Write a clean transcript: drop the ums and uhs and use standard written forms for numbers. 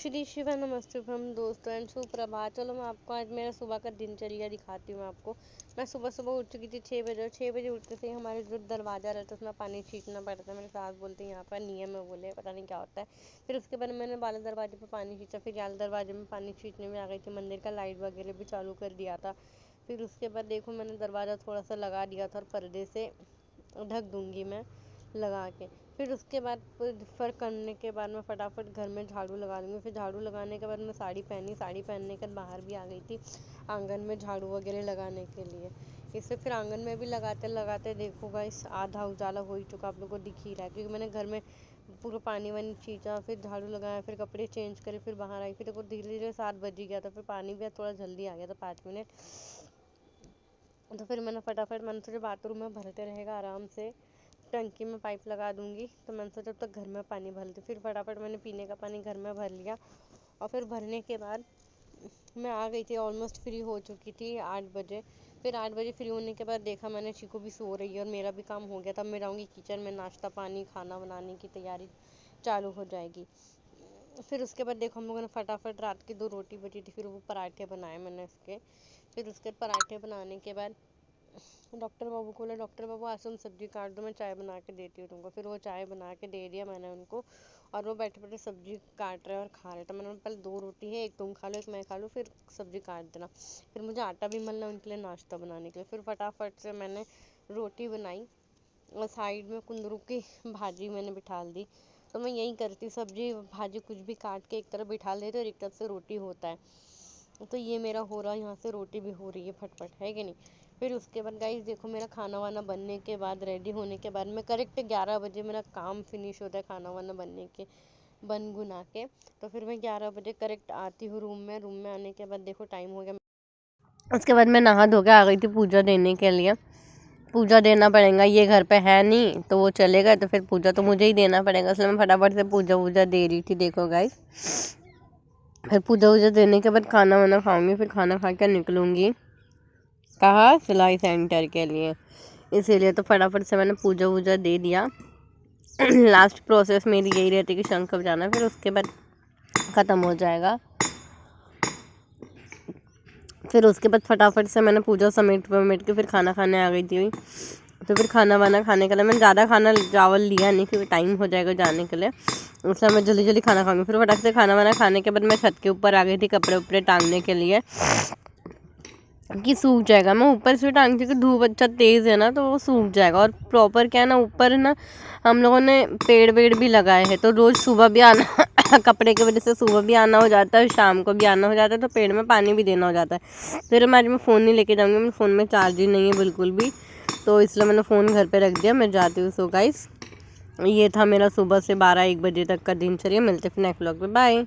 श्री शिव नमस्ते हम दोस्तों एंड सुप्रभात। चलो मैं आपको आज मेरा सुबह का दिनचर्या दिखाती हूँ आपको। मैं सुबह सुबह उठ चुकी थी 6 बजे, और 6 बजे उठते से ही हमारे जो दरवाज़ा रहता है उसमें पानी छींटना पड़ता है। मेरे सास बोलते हैं यहाँ पर नियम है, बोले पता नहीं क्या होता है। फिर उसके बाद मैंने बाला दरवाजे पर पानी छींचा, फिर जाल दरवाजे में पानी छींचने में आ गई थी। मंदिर का लाइट वगैरह भी चालू कर दिया था। फिर उसके बाद देखो मैंने दरवाज़ा थोड़ा सा लगा दिया था और पर्दे से ढक दूँगी मैं लगा के। फिर उसके बाद फिर करने के बाद मैं फटाफट घर में झाड़ू लगा दूँगी। फिर झाड़ू लगाने के बाद मैं साड़ी पहनने के बाद बाहर भी आ गई थी आंगन में झाड़ू वगैरह लगाने के लिए। इससे फिर आंगन में भी लगाते लगाते देखो गाइस आधा उजाला हो ही चुका, आप लोगों को दिख ही रहा है, क्योंकि मैंने घर में पूरा पानी वानी छींचा, फिर झाड़ू लगाया, फिर कपड़े चेंज करे, फिर बाहर आई। फिर देखो धीरे धीरे 7 बज ही गया था। फिर पानी भी थोड़ा जल्दी आ गया था, 5 मिनट। तो फिर मैंने सोचा बाथरूम में भरते रहेगा आराम से, टंकी में पाइप लगा दूंगी। तो मैंने सोचा जब तक घर में पानी भर लेती। फिर फटाफट मैंने पीने का पानी घर में भर लिया, और फिर भरने के बाद मैं आ गई थी, ऑलमोस्ट फ्री हो चुकी थी 8 बजे। फिर 8 बजे फ्री होने के बाद देखा मैंने चीकू भी सो रही है और मेरा भी काम हो गया था। मैं जाऊँगी किचन में, नाश्ता पानी खाना बनाने की तैयारी चालू हो जाएगी। फिर उसके बाद देखो हम लोगों ने फटाफट रात की 2 रोटी बची थी, फिर वो पराठे बनाए मैंने उसके। फिर उसके पराठे बनाने के बाद डॉक्टर बाबू को बोला, डॉक्टर बाबू आज तुम सब्जी काट दो, मैं चाय बना के देती हूँ तुमको। फिर वो चाय बना के दे दिया मैंने उनको, और वो बैठे बैठे सब्जी काट रहे और खा रहे। तो मैंने बोला, पहले 2 रोटी है, एक तुम खा लो एक मैं खा लूँ, फिर सब्जी काट देना। फिर मुझे आटा भी मलना उनके लिए नाश्ता बनाने के लिए। फिर फटाफट से मैंने रोटी बनाई और साइड में कुंदरू की भाजी मैंने बिठा दी। तो मैं यही करती, सब्जी भाजी कुछ भी काट के एक तरफ बिठा देती और एक तरफ से रोटी होता है। तो ये मेरा हो रहा है, यहाँ से रोटी भी हो रही है फटफट, है कि नहीं। फिर उसके बाद गाइस देखो मेरा खाना वाना बनने के बाद, रेडी होने के बाद, मैं करेक्ट 11 बजे मेरा काम फिनिश होता है खाना वाना बनने के बन गुना के। तो फिर मैं 11 बजे करेक्ट आती हूँ रूम में आने के बाद देखो टाइम हो गया। उसके बाद मैं नहा धो के आ गई थी पूजा देने के लिए। पूजा देना पड़ेगा, ये घर पे है नहीं तो वो चले गए, तो फिर पूजा तो मुझे ही देना पड़ेगा, इसलिए मैं फटाफट से पूजा वूजा दे रही थी। देखो गाइस फिर पूजा वूजा देने के बाद खाना वाना खाऊंगी, फिर खाना खा के निकलूंगी कहाँ, सिलाई सेंटर के लिए। इसीलिए तो फटाफट से मैंने पूजा वूजा दे दिया। लास्ट प्रोसेस मेरी यही रहती है कि शंख बजाना, फिर उसके बाद ख़त्म हो जाएगा। फिर उसके बाद फटाफट से मैंने पूजा समेट के फिर खाना खाने आ गई थी। तो फिर खाना वाना खाने के लिए मैंने ज़्यादा खाना चावल लिया नहीं, क्योंकि टाइम हो जाएगा जाने के लिए, इसलिए मैं जल्दी जल्दी खाना खाऊंगी। फिर फटाक से खाना वाना खाने के बाद मैं छत के ऊपर आ गई थी कपड़े उपड़े टांगने के लिए, कि सूख जाएगा। मैं ऊपर से टांगती हूँ कि धूप अच्छा तेज़ है ना, तो वो सूख जाएगा। और प्रॉपर क्या है ना, ऊपर ना हम लोगों ने पेड़ वेड़ भी लगाए हैं, तो रोज़ सुबह भी आना कपड़े की वजह से सुबह भी आना हो जाता है, शाम को भी आना हो जाता है, तो पेड़ में पानी भी देना हो जाता है। फिर मैं आज मैं फ़ोन नहीं लेके जाऊँगी, मेरे फ़ोन में चार्ज ही नहीं है बिल्कुल भी, तो इसलिए मैंने फ़ोन घर पर रख दिया। मैं जाती हूँ। सो गाइस ये था मेरा सुबह से 12-1 बजे तक का दिनचर्या। मिलते फिर नेक्स्ट व्लॉग में, बाय।